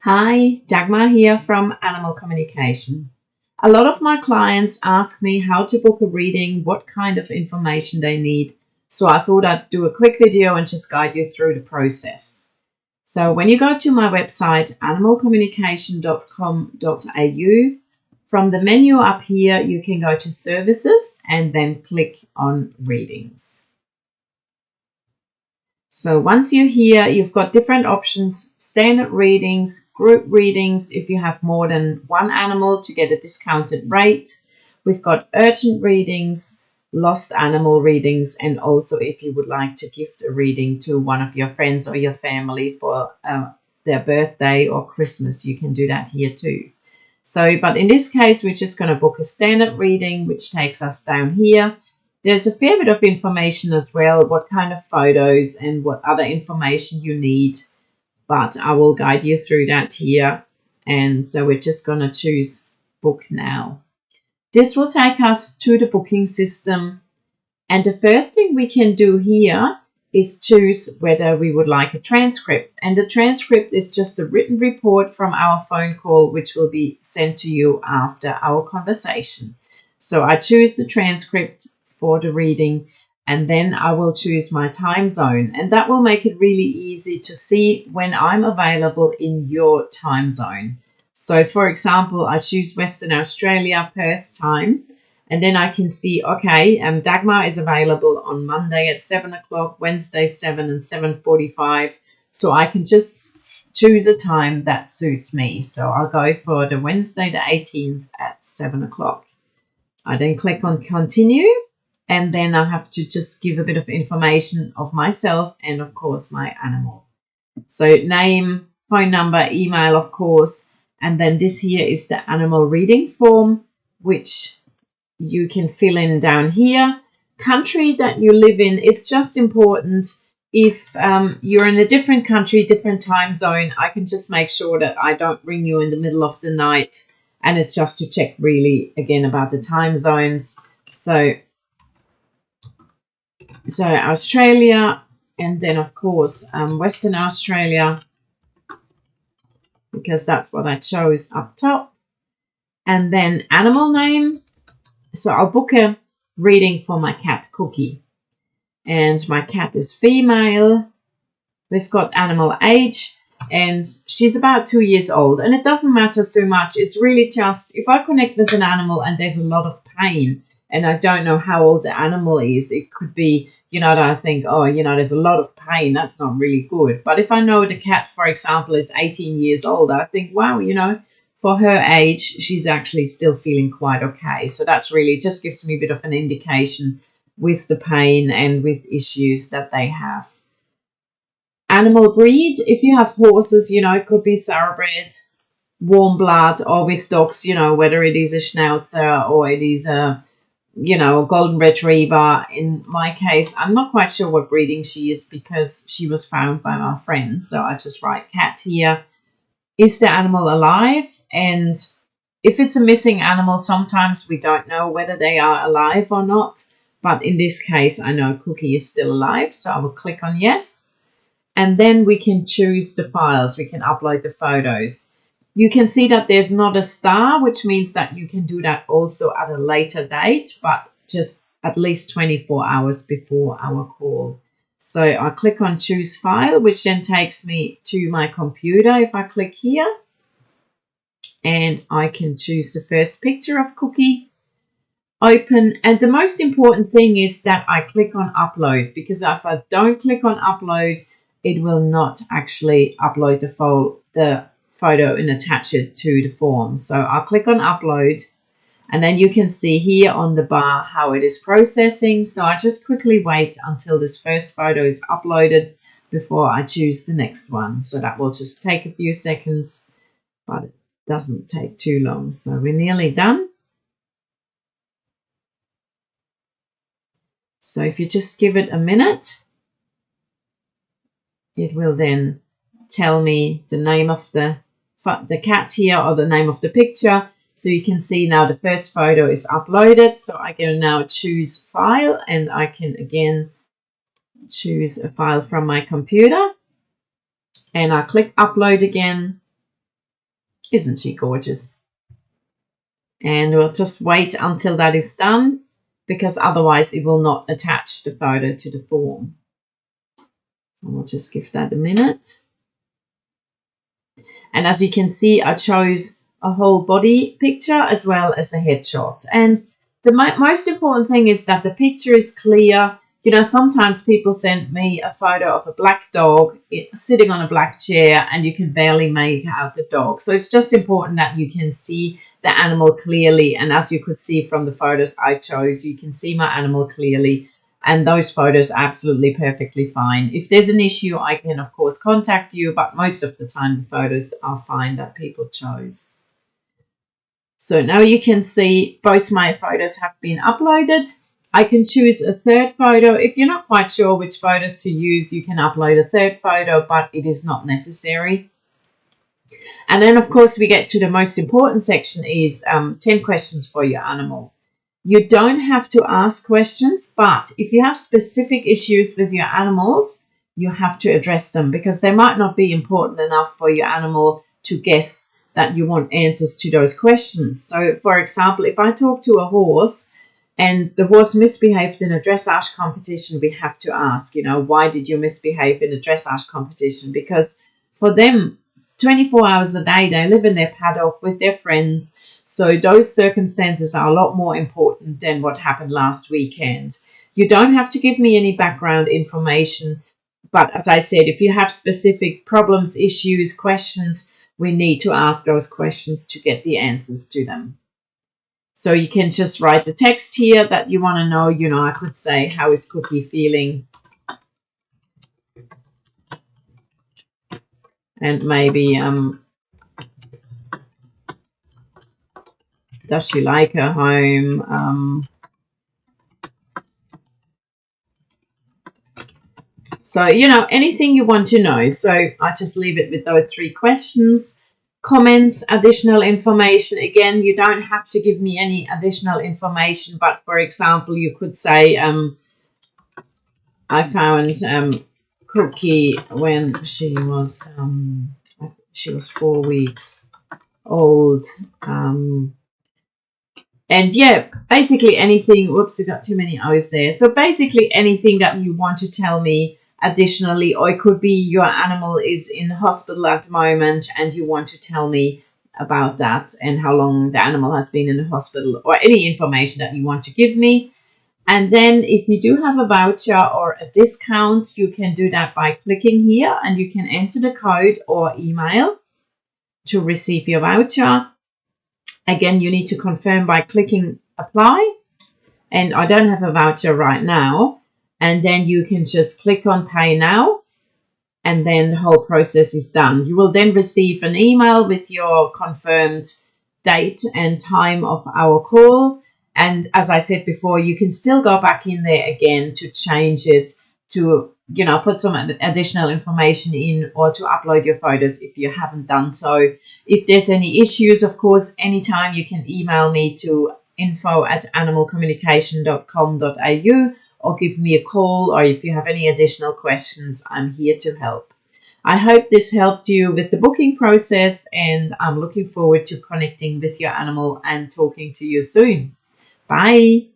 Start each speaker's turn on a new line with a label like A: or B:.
A: Hi, Dagmar here from Animal Communication. A lot of my clients ask me how to book a reading, what kind of information they need. So I thought I'd do a quick video and just guide you through the process. So when you go to my website, animalcommunication.com.au, from the menu up here, you can go to services and then click on readings. So once you're here, you've got different options: standard readings, group readings if you have more than one animal to get a discounted rate. We've got urgent readings, lost animal readings, and also if you would like to gift a reading to one of your friends or your family for their birthday or Christmas, you can do that here too. So, but in this case, we're just going to book a standard reading, which takes us down here. There's a fair bit of information as well, what kind of photos and what other information you need, but I will guide you through that here. And so we're just going to choose book now. This will take us to the booking system. And the first thing we can do here is choose whether we would like a transcript. And the transcript is just a written report from our phone call, which will be sent to you after our conversation. So I choose the transcript for the reading, and then I will choose my time zone, and that will make it really easy to see when I'm available in your time zone. So for example, I choose Western Australia, Perth time, and then I can see, okay, Dagmar is available on Monday at 7 o'clock, Wednesday 7 and 7:45. So I can just choose a time that suits me. So I'll go for the Wednesday the 18th at 7 o'clock. I then click on continue. And then I have to just give a bit of information of myself and, of course, my animal. So name, phone number, email, of course. And then this here is the animal reading form, which you can fill in down here. Country that you live in is just important. If you're in a different country, different time zone, I can just make sure that I don't ring you in the middle of the night. And it's just to check really, again, about the time zones. So Australia, and then of course Western Australia, because that's what I chose up top. And then animal name. So I'll book a reading for my cat Cookie, and my cat is female. We've got animal age, and she's about 2 years old, and it doesn't matter so much. It's really just if I connect with an animal and there's a lot of pain and I don't know how old the animal is, it could be, that I think, there's a lot of pain. That's not really good. But if I know the cat, for example, is 18 years old, I think, wow, for her age, she's actually still feeling quite okay. So that's really just gives me a bit of an indication with the pain and with issues that they have. Animal breed, if you have horses, it could be thoroughbred, warm blood, or with dogs, whether it is a schnauzer or it is a golden retriever. In my case, I'm not quite sure what breeding she is because she was found by my friend. So I just write cat here. Is the animal alive? And if it's a missing animal, sometimes we don't know whether they are alive or not. But in this case, I know Cookie is still alive. So I will click on yes. And then we can choose the files. We can upload the photos. You can see that there's not a star, which means that you can do that also at a later date, but just at least 24 hours before our call. So I click on choose file, which then takes me to my computer. If I click here, and I can choose the first picture of Cookie, open. And the most important thing is that I click on upload, because if I don't click on upload, it will not actually upload the photo and attach it to the form. So I'll click on upload, and then you can see here on the bar how it is processing. So I just quickly wait until this first photo is uploaded before I choose the next one. So that will just take a few seconds, but it doesn't take too long. So we're nearly done. So if you just give it a minute, it will then tell me the name of the cat here, or the name of the picture. So you can see now the first photo is uploaded. So I can now choose file, and I can again choose a file from my computer, and I click upload again. Isn't she gorgeous? And we'll just wait until that is done, because otherwise it will not attach the photo to the form. So we'll just give that a minute. And as you can see, I chose a whole body picture as well as a headshot. And the most important thing is that the picture is clear. You know, sometimes people send me a photo of a black dog sitting on a black chair and you can barely make out the dog. So it's just important that you can see the animal clearly. And as you could see from the photos I chose, you can see my animal clearly. And those photos are absolutely perfectly fine. If there's an issue, I can, of course, contact you. But most of the time, the photos are fine that people chose. So now you can see both my photos have been uploaded. I can choose a third photo. If you're not quite sure which photos to use, you can upload a third photo, but it is not necessary. And then, of course, we get to the most important section is 10 questions for your animal. You don't have to ask questions, but if you have specific issues with your animals, you have to address them because they might not be important enough for your animal to guess that you want answers to those questions. So, for example, if I talk to a horse and the horse misbehaved in a dressage competition, we have to ask, you know, why did you misbehave in a dressage competition? Because for them, 24 hours a day, they live in their paddock with their friends. So those circumstances are a lot more important than what happened last weekend. You don't have to give me any background information. But as I said, if you have specific problems, issues, questions, we need to ask those questions to get the answers to them. So you can just write the text here that you want to know. You know, I could say, how is Cookie feeling? And maybe, does she like her home? So, you know, anything you want to know. So I just leave it with those 3 questions. Comments, additional information. Again, you don't have to give me any additional information. But, for example, you could say, I found Cookie when she was 4 weeks old. And yeah, basically anything, whoops, I got too many O's there. So basically anything that you want to tell me additionally, or it could be your animal is in hospital at the moment and you want to tell me about that and how long the animal has been in the hospital, or any information that you want to give me. And then if you do have a voucher or a discount, you can do that by clicking here and you can enter the code or email to receive your voucher. Again, you need to confirm by clicking apply. And I don't have a voucher right now. And then you can just click on pay now. And then the whole process is done. You will then receive an email with your confirmed date and time of our call. And as I said before, you can still go back in there again to change it, to, you know, put some additional information in or to upload your photos if you haven't done so. If there's any issues, of course, anytime you can email me to info@animalcommunication.com.au or give me a call, or if you have any additional questions, I'm here to help. I hope this helped you with the booking process, and I'm looking forward to connecting with your animal and talking to you soon. Bye.